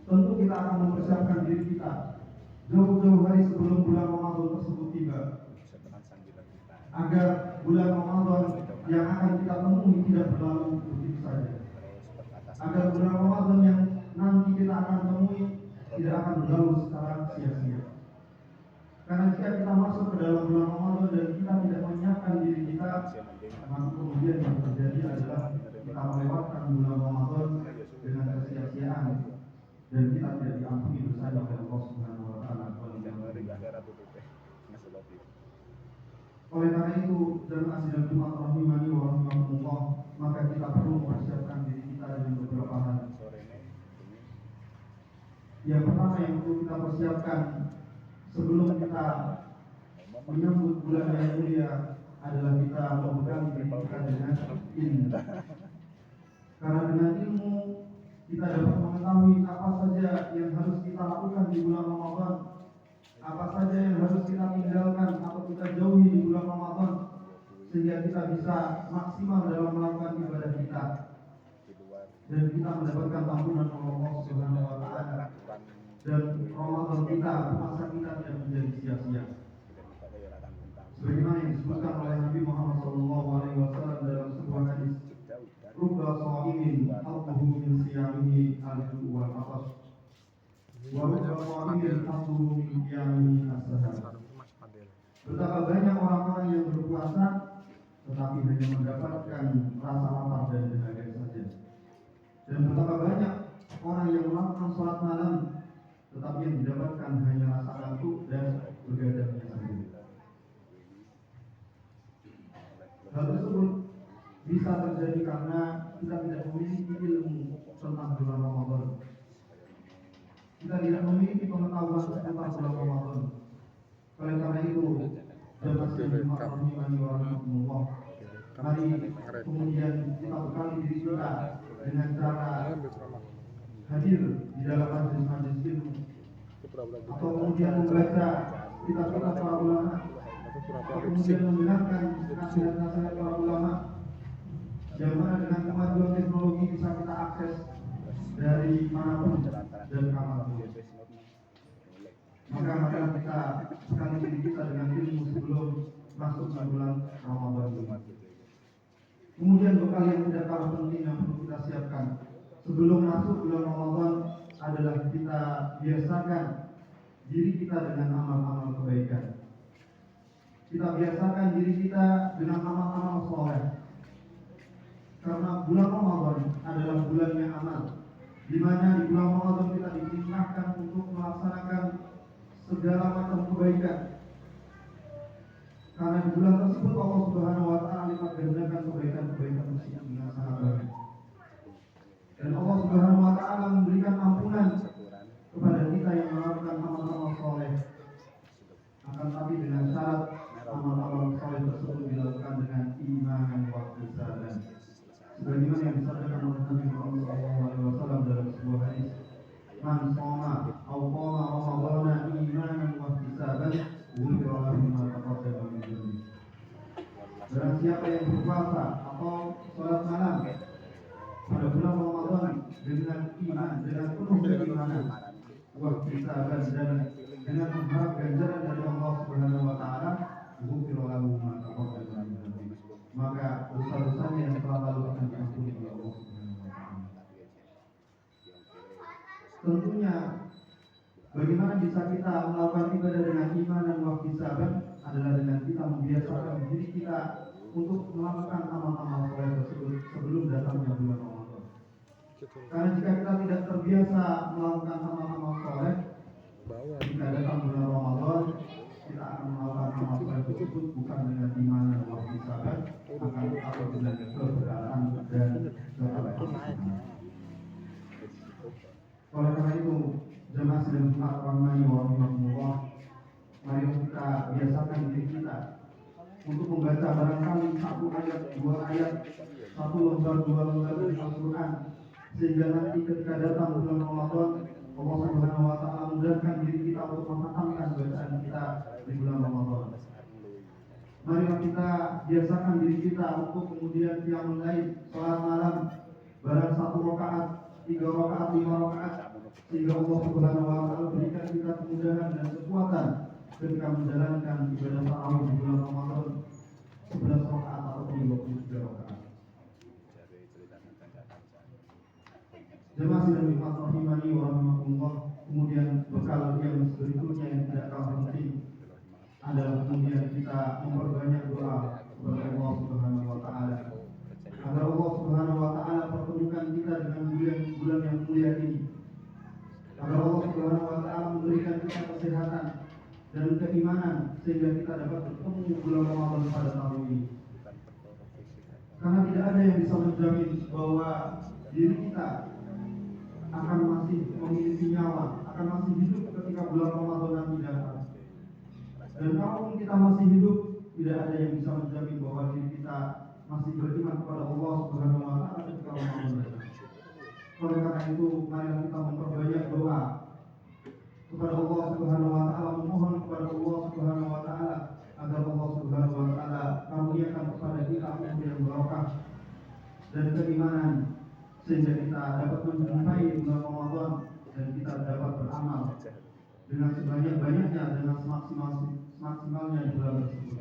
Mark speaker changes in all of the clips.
Speaker 1: tentu kita akan mempersiapkan diri kita jauh-jauh hari sebelum bulan Ramadan tersebut tiba, agar bulan Ramadan yang akan kita temui tidak berlalu begitu saja, agar bulan Ramadan yang nanti kita akan temui tidak akan berlalu secara sia-sia. Karena jika kita masuk ke dalam bulan Ramadan dan kita tidak menyiapkan diri kita, maka kemudian yang terjadi adalah kita melewatkan bulan Ramadan dengan kesia-siaan dan kita tidak diampuni dosanya oleh Allah Subhanahu wa taala. Oleh karena itu, jemaah sidang Jumat rahimani wa rahimakumullah, maka kita perlu mempersiapkan diri kita dengan beberapa hal. Yang pertama yang perlu kita persiapkan sebelum kita menyambut bulan yang mulia adalah kita membekali diri kita dengan ilmu. Karena dengan ilmu kita dapat mengetahui apa saja yang harus kita lakukan di bulan Ramadan, apa saja yang harus kita tinggalkan atau kita jauhi di bulan Ramadan, sehingga kita bisa maksimal dalam melakukan ibadah kita dan kita mendapatkan ampunan Allah Subhanahu wa taala, dan Ramadan kita, puasa kita tidak menjadi sia-sia. Sebagaimana yang disebutkan oleh Nabi Muhammad SAW dalam sebuah hadis, "Rubba sha'imin hadduhu min siyamihi al-ju' wal 'atash, wa rubba sha'imin hadduhu min qiyamihi as-sahar." Betapa banyak orang-orang yang berpuasa tetapi hanya mendapatkan rasa lapar dan dahaga saja. Dan betapa banyak orang yang melakukan sholat malam tetapi yang didapatkan hanya rasa ngantuk dan begadangnya saja. Hal tersebut bisa terjadi karena kita tidak memiliki ilmu tentang bulan Ramadan. Kita tidak memiliki pengetahuan tentang bulan Ramadan. Oleh karena itu, jemaah sekalian rahimani wa rahimakumullah, mari kemudian kita bekali diri kita dengan cara hadir di dalam majelis-majelis ilmu, atau kemudian membaca kitab-kitab para ulama, atau kemudian mendengarkan nasihat-nasihat para ulama, yang mana dengan kemajuan teknologi bisa kita akses dari manapun dan kapanpun. Maka kita sekali diri kita dengan ilmu sebelum masuk ke bulan Ramadan. Kemudian bekal yang tidak kalah penting yang perlu kita siapkan sebelum masuk bulan Ramadan adalah kita biasakan diri kita dengan amal-amal kebaikan. Kita biasakan diri kita dengan amal-amal soleh. Karena bulan Ramadan adalah bulannya amal, di mana di bulan Ramadan kita diperintahkan untuk melaksanakan segala macam kebaikan. Karena di bulan tersebut Allah Subhanahu wa taala lipat gandakan kebaikan-kebaikan muslim dengan sangat banyak. Dan Allah Subhanahu wa taala memberikan ampunan kepada kita yang melakukan amal-amal soleh. Akan tapi dengan syarat amal-amal soleh tersebut dilakukan dengan iman dan ihtisaban. Sebagaimana yang disabdakan oleh Nabi Muhammad SAW dalam sebuah hadis, "Man shoma aw qama Ramadhana imanan wa ihtisaban, ghufira lahu ma taqaddama min dhanbihi." Barang siapa yang berpuasa atau sholat malam pada bulan Ramadan dengan iman, dengan penuh keimanan, wa ihtisaban, dan dengan mengharap ganjaran dari Allah Subhanahu wa taala, ghufira lahu ma taqaddama min dhanbihi, maka dosa-dosanya yang telah lalu akan diampuni oleh Allah Subhanahu wa taala. Tentunya bagaimana bisa kita melakukan ibadah dengan iman dan ihtisaban adalah dengan kita membiasakan diri kita untuk melakukan amal-amal soleh tersebut sebelum datangnya bulan Ramadan. Karena jika kita tidak terbiasa melakukan amal-amal soleh, jika datang bulan Ramadan kita akan melakukan amal soleh tersebut bukan dengan iman dan ihtisaban, akan tetapi dengan keberadaan dan keberadaan. Oleh karena itu, jemaah sedang Jumat rahimani wa rahimakumullah, mari kita biasakan diri kita untuk membaca barangkali satu ayat, dua ayat, satu lembar, dua lembar dari Al-Quran, sehingga nanti ketika datang bulan Ramadan, Allah Subhanahu wa taala mudahkan diri kita untuk menghatamkan bacaan kita di bulan Ramadan. Mari kita biasakan diri kita untuk kemudian qiyamul lail, salat malam, barang 1 rakaat, 3 rakaat, 5 rakaat, sehingga Allah Subhanahu wa taala berikan kita kemudahan dan kekuatan ketika menjalankan ibadah tarawih di bulan Ramadan 11 rakaat ataupun 23 rakaat. Jemaah sidang Jumat rahimani wa rahimakumullah, kemudian bekal yang berikutnya yang tidak kalah penting adalah kemudian kita memperbanyak doa kepada Allah Subhanahu wa taala agar Allah Subhanahu wa taala pertemukan kita dengan bulan yang mulia ini, agar Allah Subhanahu wa taala memberikan kita kesehatan dan keimanan sehingga kita dapat bertemu bulan Ramadan pada tahun ini. Karena tidak ada yang bisa menjamin bahwa diri kita akan masih memiliki nyawa, akan masih hidup ketika bulan Ramadan nanti datang. Dan kalau kita masih hidup, tidak ada yang bisa menjamin bahwa diri kita masih beriman kepada Allah Subhanahu wa taala ketika Ramadan datang. Oleh karena itu, marilah kita memperbanyak doa kepada Allah Subhanahu wa taala, memohon kepada Allah Subhanahu wa taala agar Allah Subhanahu wa taala karuniakan kepada kita umur yang barokah dan keimanan sehingga kita dapat menjumpai bulan Ramadan dan kita dapat beramal dengan sebanyak-banyaknya, dengan semaksimalnya di bulan tersebut.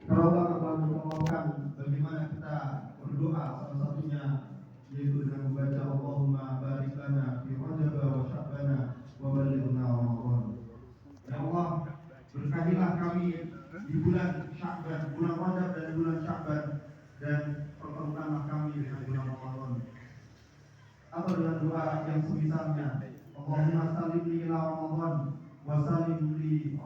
Speaker 1: Para ulama telah menerangkan bagaimana kita berdoa, salah satunya yaitu dengan membaca Allahumma barik lana fi Rajab wa Sya'ban wa balighna Ramadan. Ya Allah, berkahilah kami di bulan Sya'ban, bulan Rajab dan bulan Sya'ban, dan pertemukanlah kami dengan bulan Ramadan. Atau dengan doa yang semisalnya, Allahumma salim li ila Ramadan wa salim li